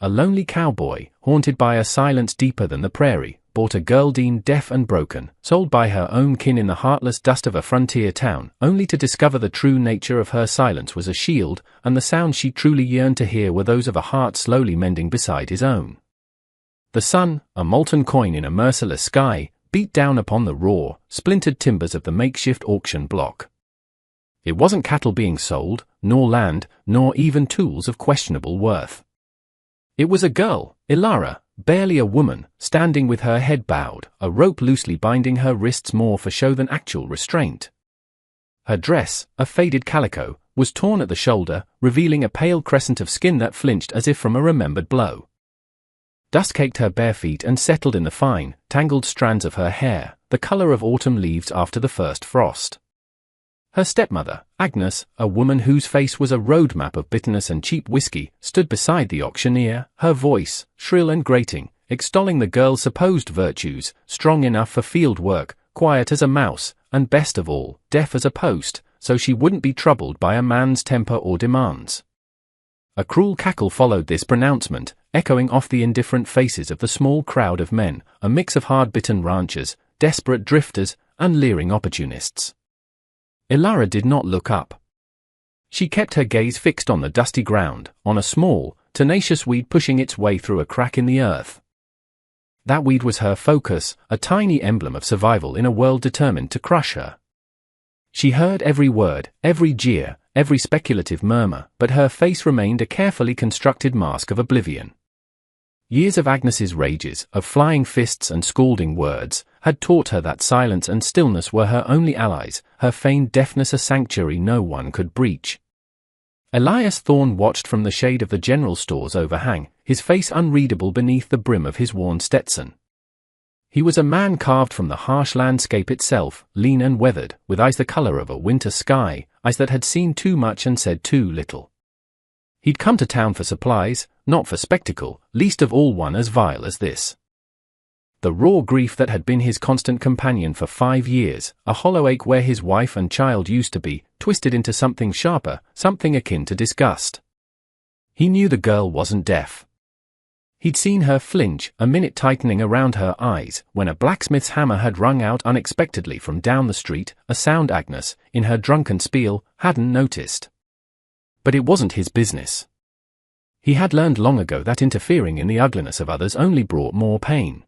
a lonely cowboy, haunted by a silence deeper than the prairie, bought a girl deemed deaf and broken, sold by her own kin in the heartless dust of a frontier town, only to discover the true nature of her silence was a shield, and the sounds she truly yearned to hear were those of a heart slowly mending beside his own. The sun, a molten coin in a merciless sky, beat down upon the raw, splintered timbers of the makeshift auction block. It wasn't cattle being sold, nor land, nor even tools of questionable worth. It was a girl, Ilara, barely a woman, standing with her head bowed, a rope loosely binding her wrists more for show than actual restraint. Her dress, a faded calico, was torn at the shoulder, revealing a pale crescent of skin that flinched as if from a remembered blow. Dust caked her bare feet and settled in the fine, tangled strands of her hair, the color of autumn leaves after the first frost. Her stepmother, Agnes, a woman whose face was a roadmap of bitterness and cheap whiskey, stood beside the auctioneer, her voice, shrill and grating, extolling the girl's supposed virtues, strong enough for field work, quiet as a mouse, and best of all, deaf as a post, so she wouldn't be troubled by a man's temper or demands. A cruel cackle followed this pronouncement, echoing off the indifferent faces of the small crowd of men, a mix of hard-bitten ranchers, desperate drifters, and leering opportunists. Ilara did not look up. She kept her gaze fixed on the dusty ground, on a small, tenacious weed pushing its way through a crack in the earth. That weed was her focus, a tiny emblem of survival in a world determined to crush her. She heard every word, every jeer, every speculative murmur, but her face remained a carefully constructed mask of oblivion. Years of Agnes's rages, of flying fists and scalding words, had taught her that silence and stillness were her only allies, her feigned deafness a sanctuary no one could breach. Elias Thorne watched from the shade of the general store's overhang, his face unreadable beneath the brim of his worn Stetson. He was a man carved from the harsh landscape itself, lean and weathered, with eyes the color of a winter sky, eyes that had seen too much and said too little. He'd come to town for supplies, not for spectacle, least of all one as vile as this. The raw grief that had been his constant companion for 5 years, a hollow ache where his wife and child used to be, twisted into something sharper, something akin to disgust. He knew the girl wasn't deaf. He'd seen her flinch, a minute tightening around her eyes, when a blacksmith's hammer had rung out unexpectedly from down the street, a sound Agnes, in her drunken spiel, hadn't noticed. But it wasn't his business. He had learned long ago that interfering in the ugliness of others only brought more pain.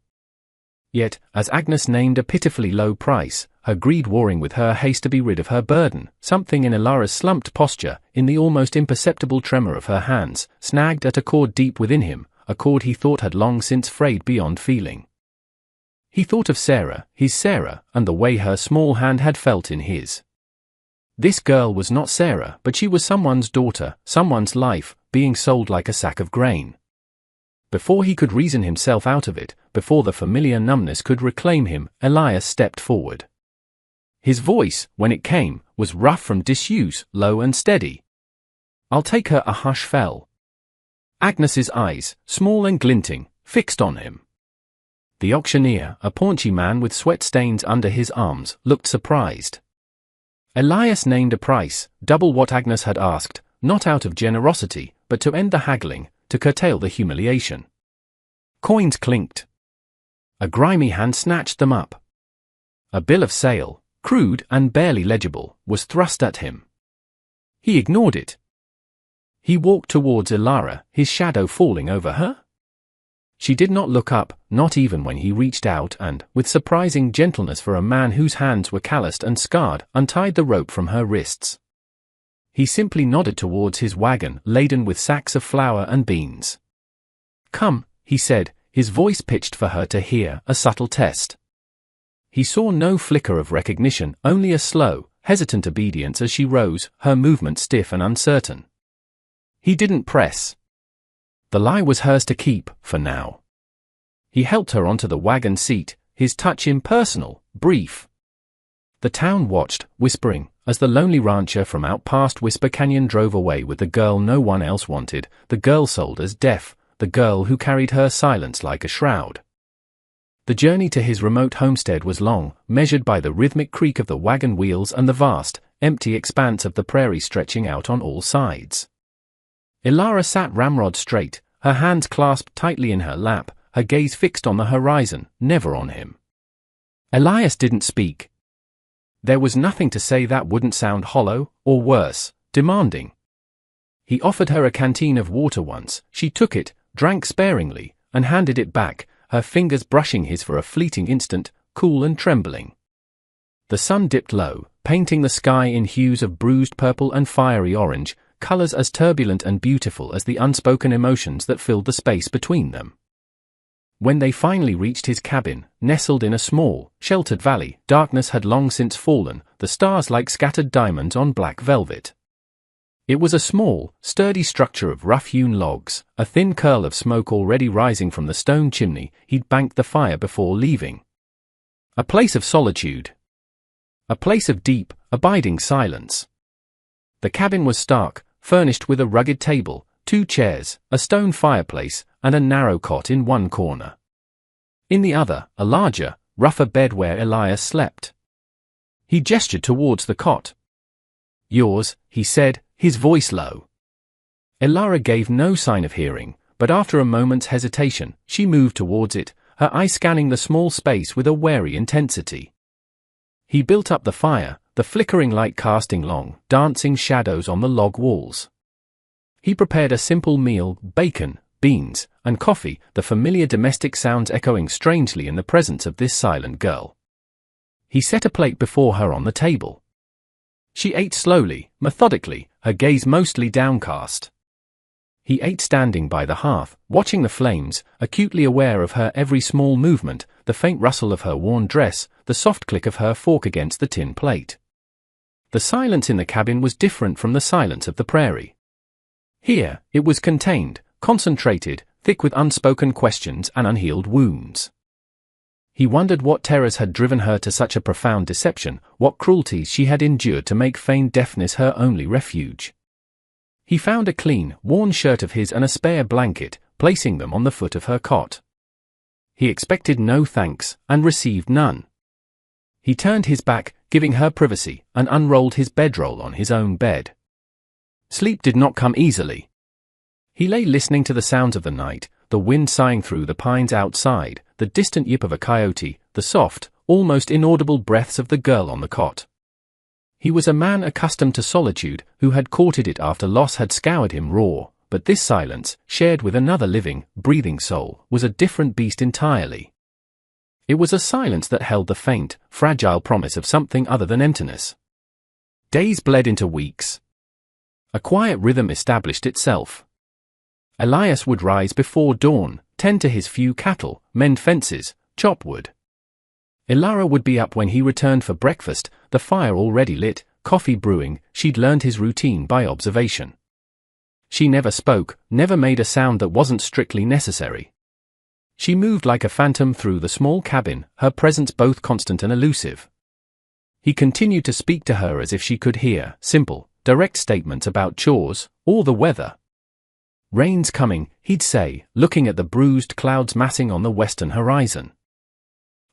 Yet, as Agnes named a pitifully low price, her greed warring with her haste to be rid of her burden, something in Ilara's slumped posture, in the almost imperceptible tremor of her hands, snagged at a chord deep within him, a chord he thought had long since frayed beyond feeling. He thought of Sarah, his Sarah, and the way her small hand had felt in his. This girl was not Sarah, but she was someone's daughter, someone's life, being sold like a sack of grain. Before he could reason himself out of it, before the familiar numbness could reclaim him, Elias stepped forward. His voice, when it came, was rough from disuse, low and steady. "I'll take her." A hush fell. Agnes's eyes, small and glinting, fixed on him. The auctioneer, a paunchy man with sweat stains under his arms, looked surprised. Elias named a price, double what Agnes had asked, not out of generosity, but to end the haggling, to curtail the humiliation. Coins clinked. A grimy hand snatched them up. A bill of sale, crude and barely legible, was thrust at him. He ignored it. He walked towards Ilara, his shadow falling over her. She did not look up, not even when he reached out and, with surprising gentleness for a man whose hands were calloused and scarred, untied the rope from her wrists. He simply nodded towards his wagon, laden with sacks of flour and beans. "Come," he said, his voice pitched for her to hear, a subtle test. He saw no flicker of recognition, only a slow, hesitant obedience as she rose, her movement stiff and uncertain. He didn't press. The lie was hers to keep, for now. He helped her onto the wagon seat, his touch impersonal, brief. The town watched, whispering, as the lonely rancher from out past Whisper Canyon drove away with the girl no one else wanted, the girl sold as deaf, the girl who carried her silence like a shroud. The journey to his remote homestead was long, measured by the rhythmic creak of the wagon wheels and the vast, empty expanse of the prairie stretching out on all sides. Ilara sat ramrod straight, her hands clasped tightly in her lap, her gaze fixed on the horizon, never on him. Elias didn't speak. There was nothing to say that wouldn't sound hollow, or worse, demanding. He offered her a canteen of water once. She took it, drank sparingly, and handed it back, her fingers brushing his for a fleeting instant, cool and trembling. The sun dipped low, painting the sky in hues of bruised purple and fiery orange, colors as turbulent and beautiful as the unspoken emotions that filled the space between them. When they finally reached his cabin, nestled in a small, sheltered valley, darkness had long since fallen, the stars like scattered diamonds on black velvet. It was a small, sturdy structure of rough-hewn logs, a thin curl of smoke already rising from the stone chimney he'd banked the fire before leaving. A place of solitude. A place of deep, abiding silence. The cabin was stark, furnished with a rugged table, 2 chairs, a stone fireplace, and a narrow cot in one corner. In the other, a larger, rougher bed where Elias slept. He gestured towards the cot. "Yours," he said, his voice low. Elara gave no sign of hearing, but after a moment's hesitation, she moved towards it, her eyes scanning the small space with a wary intensity. He built up the fire, the flickering light casting long, dancing shadows on the log walls. He prepared a simple meal, bacon, beans, and coffee, the familiar domestic sounds echoing strangely in the presence of this silent girl. He set a plate before her on the table. She ate slowly, methodically, her gaze mostly downcast. He ate standing by the hearth, watching the flames, acutely aware of her every small movement, the faint rustle of her worn dress, the soft click of her fork against the tin plate. The silence in the cabin was different from the silence of the prairie. Here, it was contained, concentrated, thick with unspoken questions and unhealed wounds. He wondered what terrors had driven her to such a profound deception, what cruelties she had endured to make feigned deafness her only refuge. He found a clean, worn shirt of his and a spare blanket, placing them on the foot of her cot. He expected no thanks, and received none. He turned his back, giving her privacy, and unrolled his bedroll on his own bed. Sleep did not come easily. He lay listening to the sounds of the night, the wind sighing through the pines outside, the distant yip of a coyote, the soft, almost inaudible breaths of the girl on the cot. He was a man accustomed to solitude, who had courted it after loss had scoured him raw, but this silence, shared with another living, breathing soul, was a different beast entirely. It was a silence that held the faint, fragile promise of something other than emptiness. Days bled into weeks. A quiet rhythm established itself. Elias would rise before dawn, tend to his few cattle, mend fences, chop wood. Elara would be up when he returned for breakfast, the fire already lit, coffee brewing. She'd learned his routine by observation. She never spoke, never made a sound that wasn't strictly necessary. She moved like a phantom through the small cabin, her presence both constant and elusive. He continued to speak to her as if she could hear, simple, direct statements about chores, or the weather. "Rain's coming," he'd say, looking at the bruised clouds massing on the western horizon.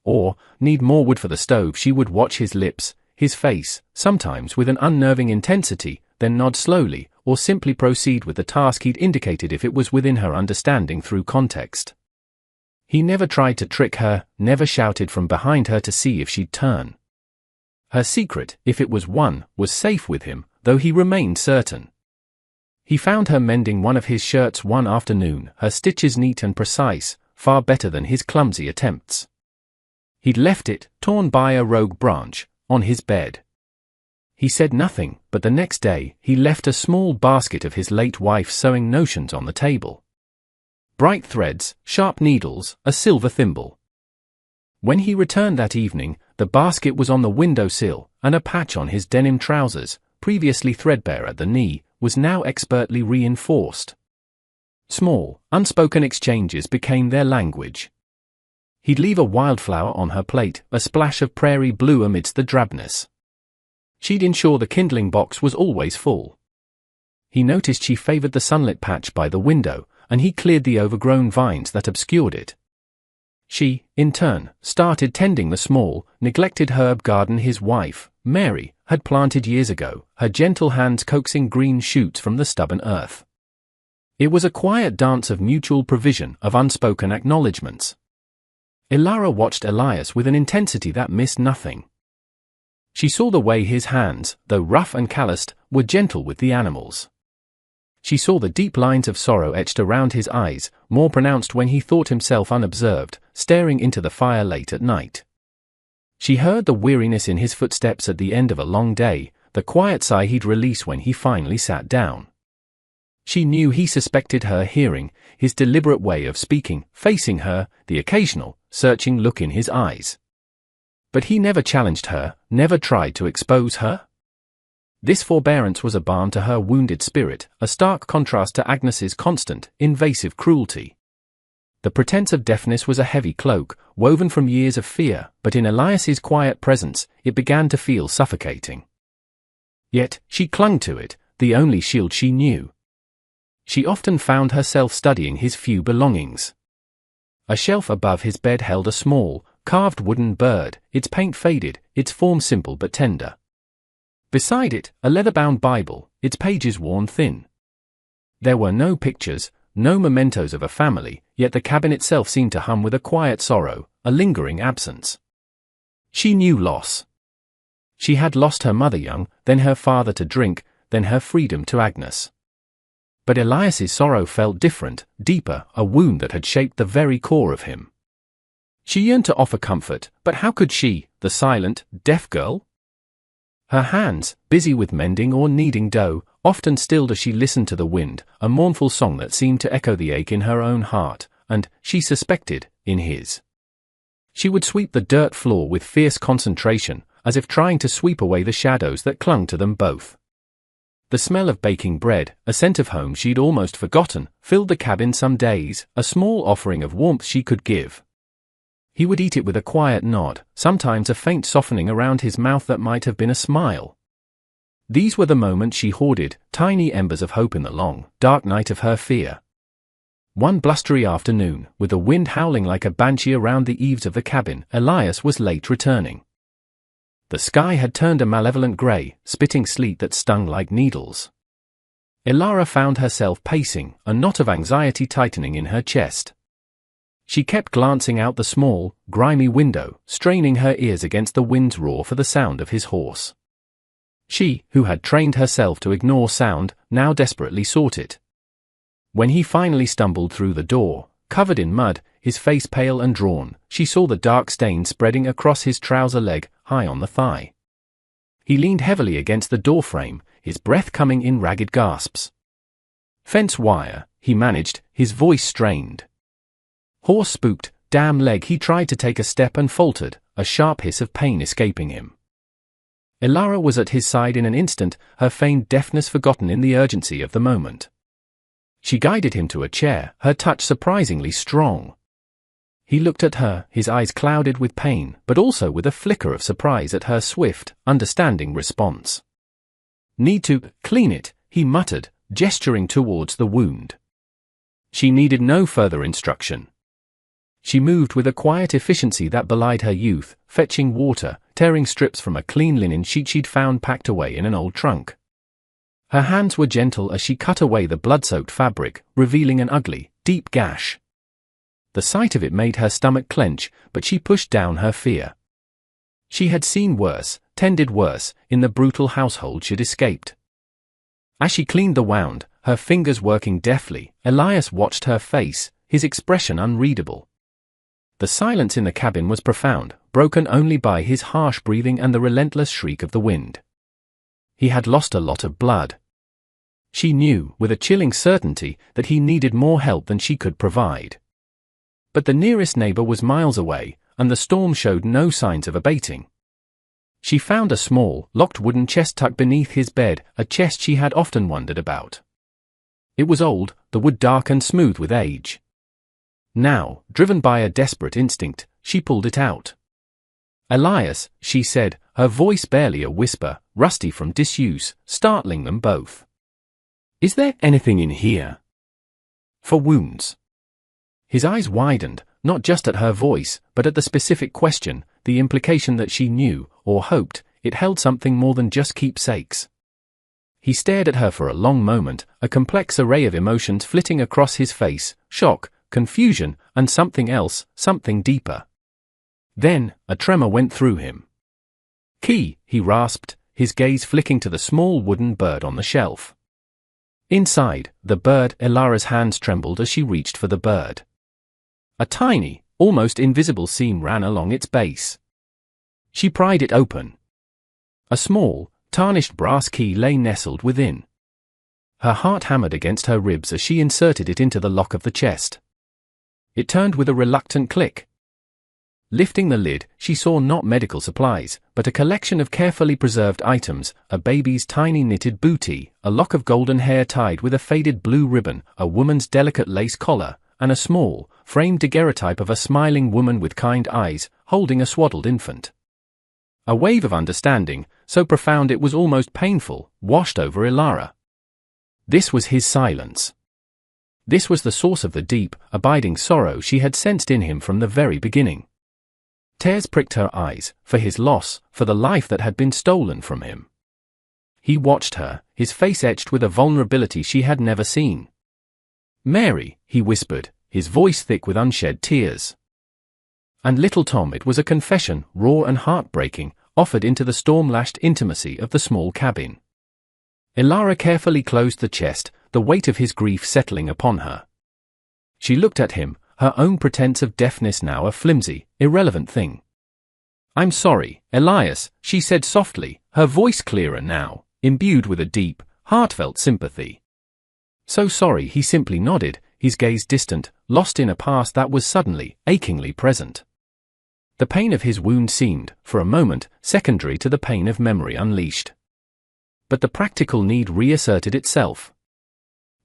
Or, "Need more wood for the stove." She would watch his lips, his face, sometimes with an unnerving intensity, then nod slowly, or simply proceed with the task he'd indicated if it was within her understanding through context. He never tried to trick her, never shouted from behind her to see if she'd turn. Her secret, if it was one, was safe with him, though he remained certain. He found her mending one of his shirts one afternoon, her stitches neat and precise, far better than his clumsy attempts. He'd left it, torn by a rogue branch, on his bed. He said nothing, but the next day, he left a small basket of his late wife's sewing notions on the table. Bright threads, sharp needles, a silver thimble. When he returned that evening, the basket was on the windowsill, and a patch on his denim trousers, previously threadbare at the knee, was now expertly reinforced. Small, unspoken exchanges became their language. He'd leave a wildflower on her plate, a splash of prairie blue amidst the drabness. She'd ensure the kindling box was always full. He noticed she favored the sunlit patch by the window, and he cleared the overgrown vines that obscured it. She, in turn, started tending the small, neglected herb garden his wife, Mary, had planted years ago, her gentle hands coaxing green shoots from the stubborn earth. It was a quiet dance of mutual provision, of unspoken acknowledgements. Ilara watched Elias with an intensity that missed nothing. She saw the way his hands, though rough and calloused, were gentle with the animals. She saw the deep lines of sorrow etched around his eyes, more pronounced when he thought himself unobserved, staring into the fire late at night. She heard the weariness in his footsteps at the end of a long day, the quiet sigh he'd release when he finally sat down. She knew he suspected her hearing, his deliberate way of speaking, facing her, the occasional, searching look in his eyes. But he never challenged her, never tried to expose her. This forbearance was a balm to her wounded spirit, a stark contrast to Agnes's constant, invasive cruelty. The pretense of deafness was a heavy cloak, woven from years of fear, but in Elias's quiet presence, it began to feel suffocating. Yet, she clung to it, the only shield she knew. She often found herself studying his few belongings. A shelf above his bed held a small, carved wooden bird, its paint faded, its form simple but tender. Beside it, a leather-bound Bible, its pages worn thin. There were no pictures, no mementos of a family, yet the cabin itself seemed to hum with a quiet sorrow, a lingering absence. She knew loss. She had lost her mother young, then her father to drink, then her freedom to Agnes. But Elias's sorrow felt different, deeper, a wound that had shaped the very core of him. She yearned to offer comfort, but how could she, the silent, deaf girl? Her hands, busy with mending or kneading dough, often stilled as she listened to the wind, a mournful song that seemed to echo the ache in her own heart, and, she suspected, in his. She would sweep the dirt floor with fierce concentration, as if trying to sweep away the shadows that clung to them both. The smell of baking bread, a scent of home she'd almost forgotten, filled the cabin some days, a small offering of warmth she could give. He would eat it with a quiet nod, sometimes a faint softening around his mouth that might have been a smile. These were the moments she hoarded, tiny embers of hope in the long, dark night of her fear. One blustery afternoon, with the wind howling like a banshee around the eaves of the cabin, Elias was late returning. The sky had turned a malevolent grey, spitting sleet that stung like needles. Ilara found herself pacing, a knot of anxiety tightening in her chest. She kept glancing out the small, grimy window, straining her ears against the wind's roar for the sound of his horse. She, who had trained herself to ignore sound, now desperately sought it. When he finally stumbled through the door, covered in mud, his face pale and drawn, she saw the dark stain spreading across his trouser leg, high on the thigh. He leaned heavily against the doorframe, his breath coming in ragged gasps. "Fence wire," he managed, his voice strained. Horse spooked, damn leg. He tried to take a step and faltered, a sharp hiss of pain escaping him. Ilara was at his side in an instant, her feigned deafness forgotten in the urgency of the moment. She guided him to a chair, her touch surprisingly strong. He looked at her, his eyes clouded with pain, but also with a flicker of surprise at her swift, understanding response. "Need to clean it," he muttered, gesturing towards the wound. She needed no further instruction. She moved with a quiet efficiency that belied her youth, fetching water, tearing strips from a clean linen sheet she'd found packed away in an old trunk. Her hands were gentle as she cut away the blood-soaked fabric, revealing an ugly, deep gash. The sight of it made her stomach clench, but she pushed down her fear. She had seen worse, tended worse, in the brutal household she'd escaped. As she cleaned the wound, her fingers working deftly, Elias watched her face, his expression unreadable. The silence in the cabin was profound, broken only by his harsh breathing and the relentless shriek of the wind. He had lost a lot of blood. She knew, with a chilling certainty, that he needed more help than she could provide. But the nearest neighbor was miles away, and the storm showed no signs of abating. She found a small, locked wooden chest tucked beneath his bed, a chest she had often wondered about. It was old, the wood dark and smooth with age. Now, driven by a desperate instinct, she pulled it out. "Elias," she said, her voice barely a whisper, rusty from disuse, startling them both. "Is there anything in here for wounds?" His eyes widened, not just at her voice, but at the specific question, the implication that she knew, or hoped, it held something more than just keepsakes. He stared at her for a long moment, a complex array of emotions flitting across his face: shock, confusion, and something else, something deeper. Then, a tremor went through him. "Key," he rasped, his gaze flicking to the small wooden bird on the shelf. Inside the bird, Elara's hands trembled as she reached for the bird. A tiny, almost invisible seam ran along its base. She pried it open. A small, tarnished brass key lay nestled within. Her heart hammered against her ribs as she inserted it into the lock of the chest. It turned with a reluctant click. Lifting the lid, she saw not medical supplies, but a collection of carefully preserved items: a baby's tiny knitted bootie, a lock of golden hair tied with a faded blue ribbon, a woman's delicate lace collar, and a small, framed daguerreotype of a smiling woman with kind eyes, holding a swaddled infant. A wave of understanding, so profound it was almost painful, washed over Elara. This was his silence. This was the source of the deep, abiding sorrow she had sensed in him from the very beginning. Tears pricked her eyes, for his loss, for the life that had been stolen from him. He watched her, his face etched with a vulnerability she had never seen. "Mary," he whispered, his voice thick with unshed tears. And little Tom, it was a confession, raw and heartbreaking, offered into the storm-lashed intimacy of the small cabin. Elara carefully closed the chest, the weight of his grief settling upon her. She looked at him, her own pretense of deafness now a flimsy, irrelevant thing. "I'm sorry, Elias," she said softly, her voice clearer now, imbued with a deep, heartfelt sympathy. "So sorry," he simply nodded, his gaze distant, lost in a past that was suddenly, achingly present. The pain of his wound seemed, for a moment, secondary to the pain of memory unleashed. But the practical need reasserted itself.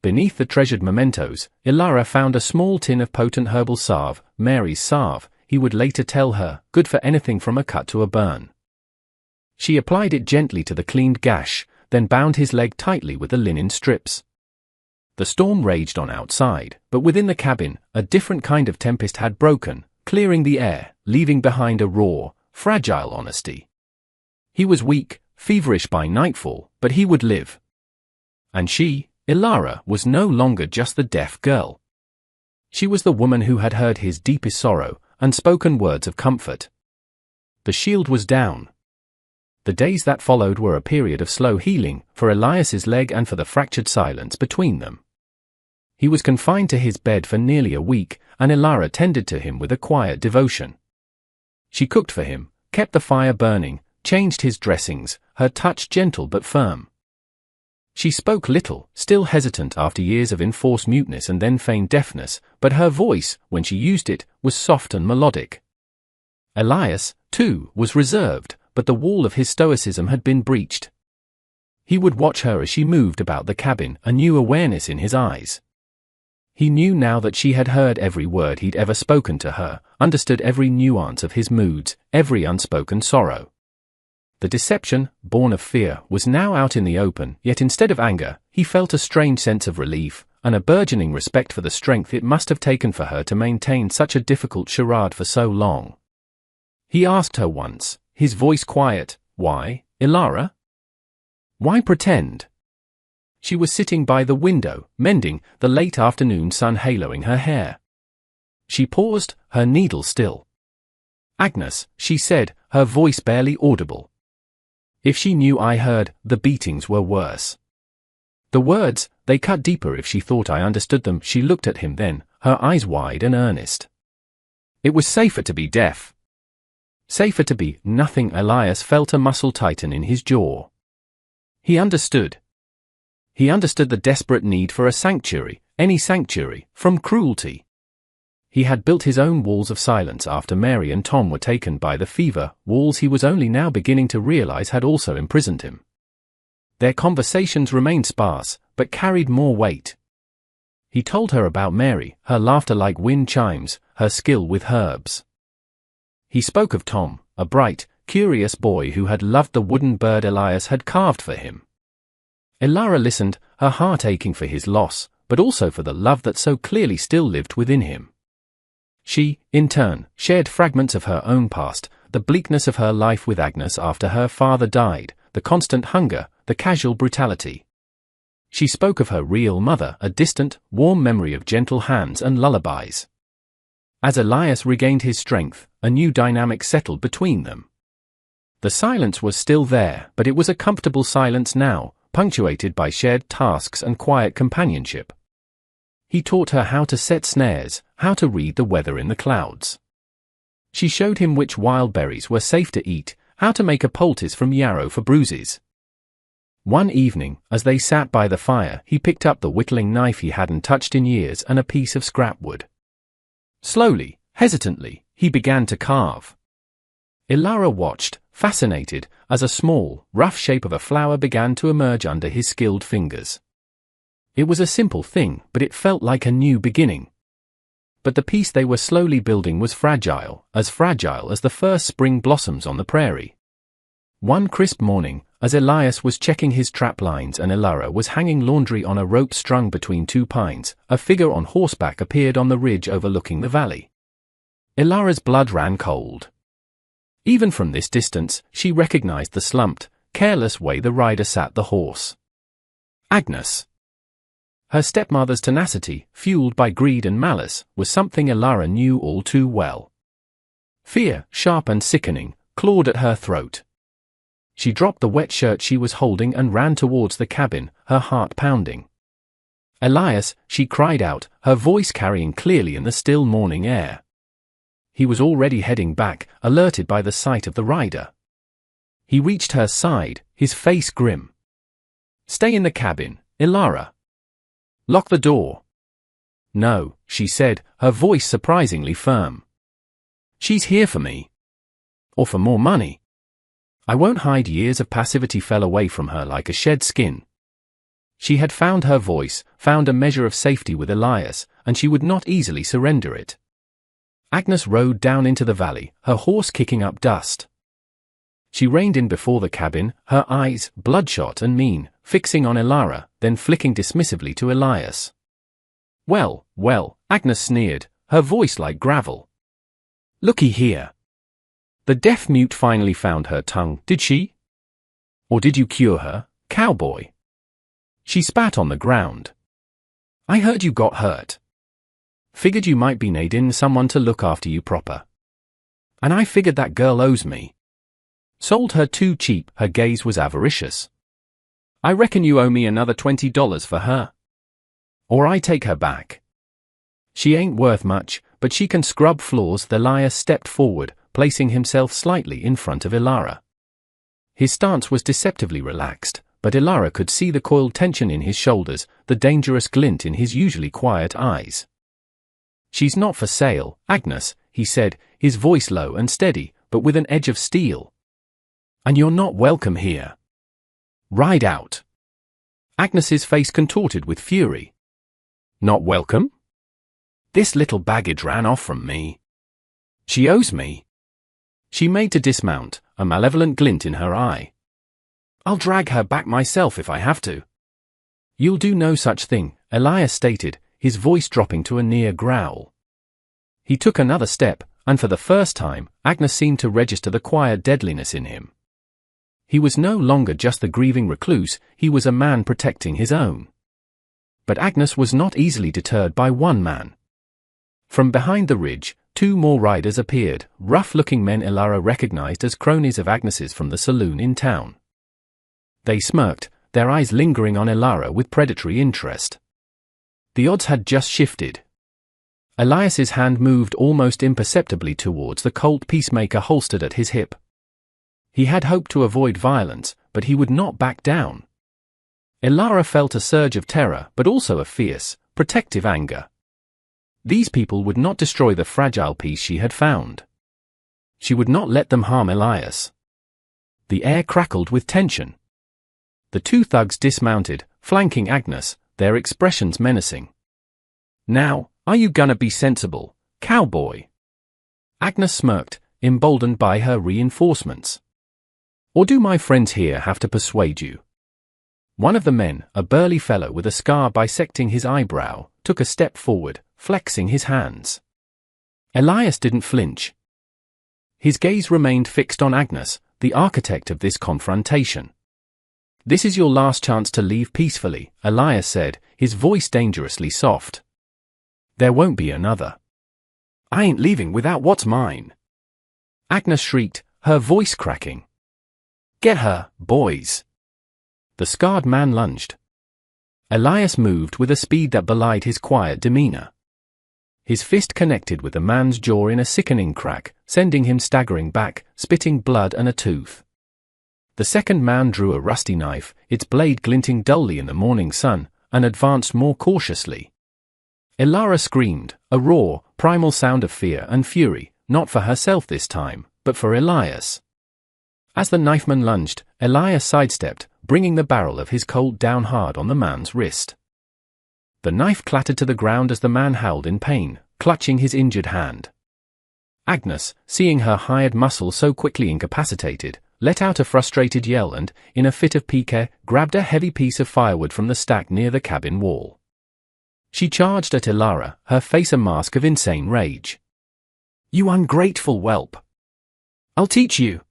Beneath the treasured mementos, Elara found a small tin of potent herbal salve, Mary's salve, he would later tell her, good for anything from a cut to a burn. She applied it gently to the cleaned gash, then bound his leg tightly with the linen strips. The storm raged on outside, but within the cabin, a different kind of tempest had broken, clearing the air, leaving behind a raw, fragile honesty. He was weak, feverish by nightfall, but he would live. And she, Elara, was no longer just the deaf girl. She was the woman who had heard his deepest sorrow, and spoken words of comfort. The shield was down. The days that followed were a period of slow healing, for Elias's leg and for the fractured silence between them. He was confined to his bed for nearly a week, and Elara tended to him with a quiet devotion. She cooked for him, kept the fire burning, changed his dressings, her touch gentle but firm. She spoke little, still hesitant after years of enforced muteness and then feigned deafness, but her voice, when she used it, was soft and melodic. Elias, too, was reserved, but the wall of his stoicism had been breached. He would watch her as she moved about the cabin, a new awareness in his eyes. He knew now that she had heard every word he'd ever spoken to her, understood every nuance of his moods, every unspoken sorrow. The deception, born of fear, was now out in the open, yet instead of anger, he felt a strange sense of relief, and a burgeoning respect for the strength it must have taken for her to maintain such a difficult charade for so long. He asked her once, his voice quiet, "Why, Elara? Why pretend?" She was sitting by the window, mending, the late afternoon sun haloing her hair. She paused, her needle still. "Agnes," she said, her voice barely audible. "If she knew I heard, the beatings were worse." The words, they cut deeper if she thought I understood them. She looked at him then, her eyes wide and earnest. "It was safer to be deaf." Safer to be nothing. Elias felt a muscle tighten in his jaw. He understood. He understood the desperate need for a sanctuary, any sanctuary, from cruelty. He had built his own walls of silence after Mary and Tom were taken by the fever, walls he was only now beginning to realize had also imprisoned him. Their conversations remained sparse, but carried more weight. He told her about Mary, her laughter like wind chimes, her skill with herbs. He spoke of Tom, a bright, curious boy who had loved the wooden bird Elias had carved for him. Elara listened, her heart aching for his loss, but also for the love that so clearly still lived within him. She, in turn, shared fragments of her own past, the bleakness of her life with Agnes after her father died, the constant hunger, the casual brutality, She spoke of her real mother, a distant, warm memory of gentle hands and lullabies. As Elias regained his strength, a new dynamic settled between them. The silence was still there, but it was a comfortable silence now, punctuated by shared tasks and quiet companionship. He taught her how to set snares, how to read the weather in the clouds. She showed him which wild berries were safe to eat, how to make a poultice from yarrow for bruises. One evening, as they sat by the fire, he picked up the whittling knife he hadn't touched in years and a piece of scrap wood. Slowly, hesitantly, he began to carve. Ilara watched, fascinated, as a small, rough shape of a flower began to emerge under his skilled fingers. It was a simple thing, but it felt like a new beginning. But the piece they were slowly building was fragile as the first spring blossoms on the prairie. One crisp morning, as Elias was checking his trap lines and Ilara was hanging laundry on a rope strung between two pines, a figure on horseback appeared on the ridge overlooking the valley. Ilara's blood ran cold. Even from this distance, she recognized the slumped, careless way the rider sat the horse. Agnes. Her stepmother's tenacity, fueled by greed and malice, was something Ilara knew all too well. Fear, sharp and sickening, clawed at her throat. She dropped the wet shirt she was holding and ran towards the cabin, her heart pounding. "Elias," she cried out, her voice carrying clearly in the still morning air. He was already heading back, alerted by the sight of the rider. He reached her side, his face grim. "Stay in the cabin, Ilara. Lock the door." "No," she said, her voice surprisingly firm. "She's here for me. Or for more money." I won't hide. Years of passivity fell away from her like a shed skin. She had found her voice, found a measure of safety with Elias, and she would not easily surrender it. Agnes rode down into the valley, her horse kicking up dust. She reined in before the cabin, her eyes, bloodshot and mean, fixing on Ilara, then flicking dismissively to Elias. Well, Agnes sneered, her voice like gravel. "Looky here." The deaf-mute finally found her tongue. "Did she? Or did you cure her, cowboy?" She spat on the ground. "I heard you got hurt. Figured you might be needin' someone to look after you proper. And I figured that girl owes me. Sold her too cheap." Her gaze was avaricious. "I reckon you owe me another $20 for her. Or I take her back. She ain't worth much, but she can scrub floors." Elias stepped forward, placing himself slightly in front of Ilara. His stance was deceptively relaxed, but Ilara could see the coiled tension in his shoulders, the dangerous glint in his usually quiet eyes. "She's not for sale, Agnes," he said, his voice low and steady, but with an edge of steel. "And you're not welcome here. Ride out." Agnes's face contorted with fury. "Not welcome? This little baggage ran off from me. She owes me." She made to dismount, a malevolent glint in her eye. "I'll drag her back myself if I have to." "You'll do no such thing," Elias stated, his voice dropping to a near growl. He took another step, and for the first time, Agnes seemed to register the quiet deadliness in him. He was no longer just the grieving recluse, he was a man protecting his own. But Agnes was not easily deterred by one man. From behind the ridge, two more riders appeared, rough-looking men Ilara recognized as cronies of Agnes's from the saloon in town. They smirked, their eyes lingering on Ilara with predatory interest. The odds had just shifted. Elias's hand moved almost imperceptibly towards the Colt Peacemaker holstered at his hip. He had hoped to avoid violence, but he would not back down. Ilara felt a surge of terror, but also a fierce, protective anger. These people would not destroy the fragile piece she had found. She would not let them harm Elias. The air crackled with tension. The two thugs dismounted, flanking Agnes, their expressions menacing. "Now, are you gonna be sensible, cowboy?" Agnes smirked, emboldened by her reinforcements. "Or do my friends here have to persuade you?" One of the men, a burly fellow with a scar bisecting his eyebrow, took a step forward, flexing his hands. Elias didn't flinch. His gaze remained fixed on Agnes, the architect of this confrontation. "This is your last chance to leave peacefully," Elias said, his voice dangerously soft. "There won't be another." "I ain't leaving without what's mine," Agnes shrieked, her voice cracking. "Get her, boys." The scarred man lunged. Elias moved with a speed that belied his quiet demeanor. His fist connected with the man's jaw in a sickening crack, sending him staggering back, spitting blood and a tooth. The second man drew a rusty knife, its blade glinting dully in the morning sun, and advanced more cautiously. Elara screamed, a raw, primal sound of fear and fury, not for herself this time, but for Elias. As the knifeman lunged, Elias sidestepped, bringing the barrel of his Colt down hard on the man's wrist. The knife clattered to the ground as the man howled in pain, clutching his injured hand. Agnes, seeing her hired muscle so quickly incapacitated, let out a frustrated yell and, in a fit of pique, grabbed a heavy piece of firewood from the stack near the cabin wall. She charged at Elara, her face a mask of insane rage. "You ungrateful whelp! I'll teach you!"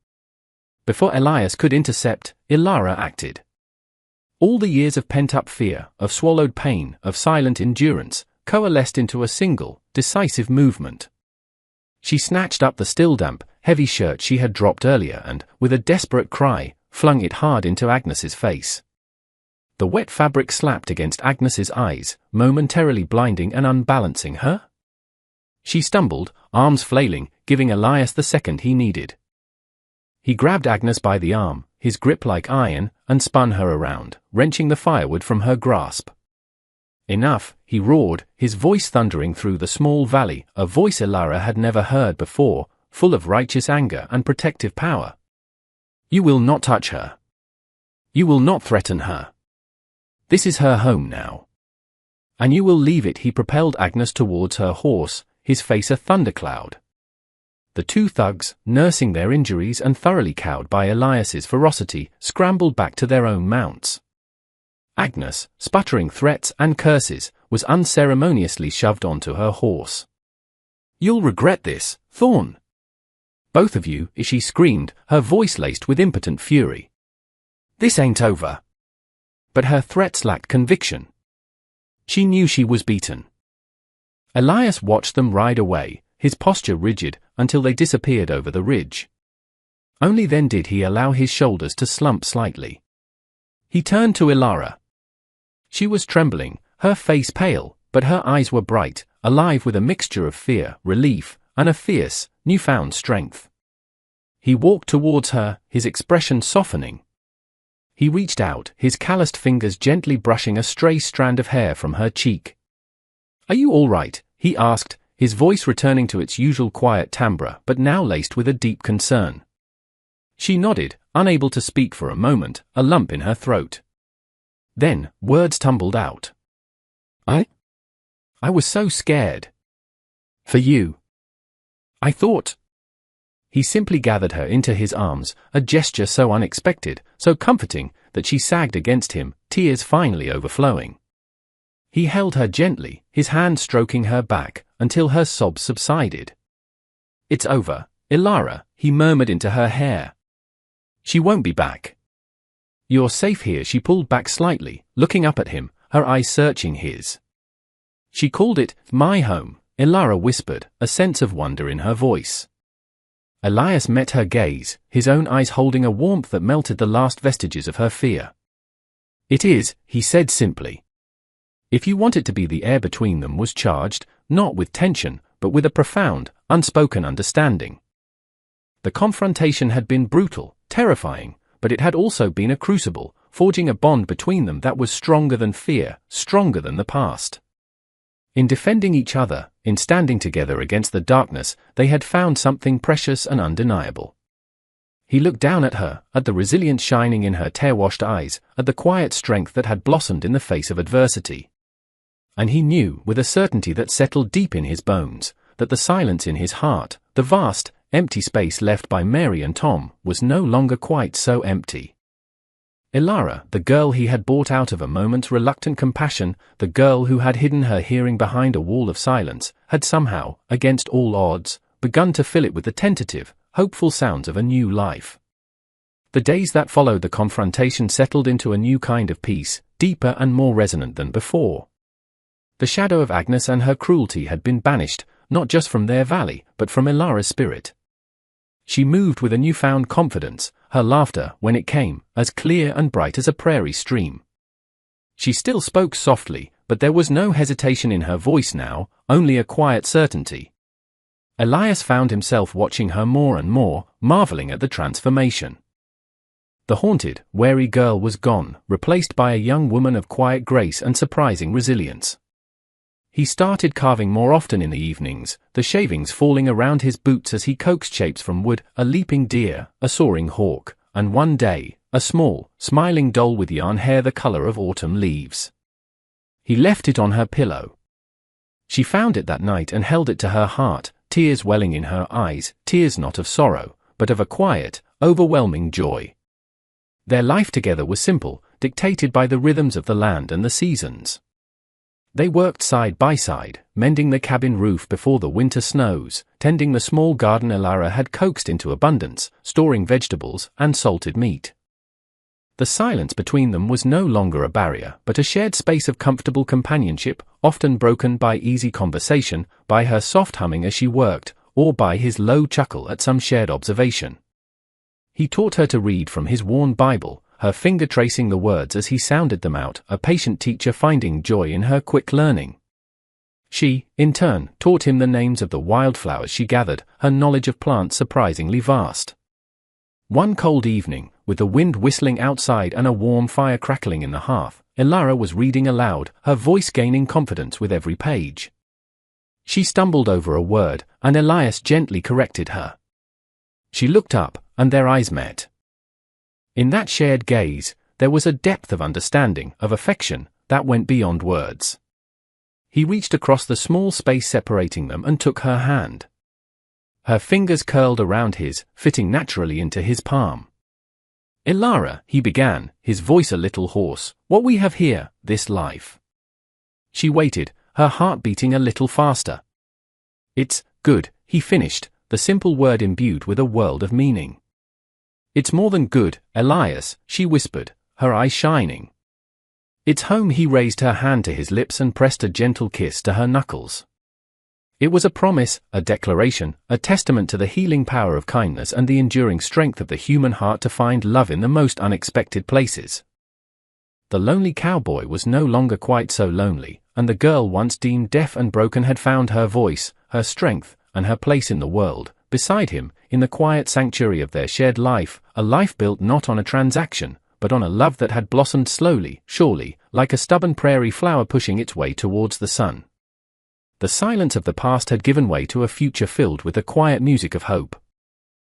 Before Elias could intercept, Elara acted. All the years of pent-up fear, of swallowed pain, of silent endurance, coalesced into a single, decisive movement. She snatched up the still damp, heavy shirt she had dropped earlier and, with a desperate cry, flung it hard into Agnes's face. The wet fabric slapped against Agnes's eyes, momentarily blinding and unbalancing her. She stumbled, arms flailing, giving Elias the second he needed. He grabbed Agnes by the arm, his grip like iron, and spun her around, wrenching the firewood from her grasp. "Enough," he roared, his voice thundering through the small valley, a voice Elara had never heard before, full of righteous anger and protective power. "You will not touch her. You will not threaten her. This is her home now. And you will leave it." He propelled Agnes towards her horse, his face a thundercloud. The two thugs, nursing their injuries and thoroughly cowed by Elias's ferocity, scrambled back to their own mounts. Agnes, sputtering threats and curses, was unceremoniously shoved onto her horse. "You'll regret this, Thorn. Both of you," she screamed, her voice laced with impotent fury. "This ain't over." But her threats lacked conviction. She knew she was beaten. Elias watched them ride away, his posture rigid, until they disappeared over the ridge. Only then did he allow his shoulders to slump slightly. He turned to Elara. She was trembling, her face pale, but her eyes were bright, alive with a mixture of fear, relief, and a fierce, newfound strength. He walked towards her, his expression softening. He reached out, his calloused fingers gently brushing a stray strand of hair from her cheek. "Are you all right?" he asked, his voice returning to its usual quiet timbre but now laced with a deep concern. She nodded, unable to speak for a moment, a lump in her throat. Then, words tumbled out. I was so scared. For you. I thought." He simply gathered her into his arms, a gesture so unexpected, so comforting, that she sagged against him, tears finally overflowing. He held her gently, his hand stroking her back, until her sobs subsided. "It's over, Elara," he murmured into her hair. "She won't be back. You're safe here." She pulled back slightly, looking up at him, her eyes searching his. "She called it my home," Elara whispered, a sense of wonder in her voice. Elias met her gaze, his own eyes holding a warmth that melted the last vestiges of her fear. "It is," he said simply. If you want it to be, the air between them was charged, not with tension, but with a profound, unspoken understanding. The confrontation had been brutal, terrifying, but it had also been a crucible, forging a bond between them that was stronger than fear, stronger than the past. In defending each other, in standing together against the darkness, they had found something precious and undeniable. He looked down at her, at the resilience shining in her tear-washed eyes, at the quiet strength that had blossomed in the face of adversity. And he knew, with a certainty that settled deep in his bones, that the silence in his heart, the vast, empty space left by Mary and Tom, was no longer quite so empty. Elara, the girl he had bought out of a moment's reluctant compassion, the girl who had hidden her hearing behind a wall of silence, had somehow, against all odds, begun to fill it with the tentative, hopeful sounds of a new life. The days that followed the confrontation settled into a new kind of peace, deeper and more resonant than before. The shadow of Agnes and her cruelty had been banished, not just from their valley, but from Ilara's spirit. She moved with a newfound confidence, her laughter, when it came, as clear and bright as a prairie stream. She still spoke softly, but there was no hesitation in her voice now, only a quiet certainty. Elias found himself watching her more and more, marveling at the transformation. The haunted, wary girl was gone, replaced by a young woman of quiet grace and surprising resilience. He started carving more often in the evenings, the shavings falling around his boots as he coaxed shapes from wood, a leaping deer, a soaring hawk, and one day, a small, smiling doll with yarn hair the color of autumn leaves. He left it on her pillow. She found it that night and held it to her heart, tears welling in her eyes, tears not of sorrow, but of a quiet, overwhelming joy. Their life together was simple, dictated by the rhythms of the land and the seasons. They worked side by side, mending the cabin roof before the winter snows, tending the small garden Ilara had coaxed into abundance, storing vegetables and salted meat. The silence between them was no longer a barrier, but a shared space of comfortable companionship, often broken by easy conversation, by her soft humming as she worked, or by his low chuckle at some shared observation. He taught her to read from his worn Bible, her finger tracing the words as he sounded them out, a patient teacher finding joy in her quick learning. She, in turn, taught him the names of the wildflowers she gathered, her knowledge of plants surprisingly vast. One cold evening, with the wind whistling outside and a warm fire crackling in the hearth, Ilara was reading aloud, her voice gaining confidence with every page. She stumbled over a word, and Elias gently corrected her. She looked up, and their eyes met. In that shared gaze, there was a depth of understanding, of affection, that went beyond words. He reached across the small space separating them and took her hand. Her fingers curled around his, fitting naturally into his palm. "Ilara," he began, his voice a little hoarse, "what we have here, this life." She waited, her heart beating a little faster. "It's good," he finished, the simple word imbued with a world of meaning. "It's more than good, Elias," she whispered, her eyes shining. "It's home." He raised her hand to his lips and pressed a gentle kiss to her knuckles. It was a promise, a declaration, a testament to the healing power of kindness and the enduring strength of the human heart to find love in the most unexpected places. The lonely cowboy was no longer quite so lonely, and the girl once deemed deaf and broken had found her voice, her strength, and her place in the world, beside him, in the quiet sanctuary of their shared life, a life built not on a transaction, but on a love that had blossomed slowly, surely, like a stubborn prairie flower pushing its way towards the sun. The silence of the past had given way to a future filled with the quiet music of hope.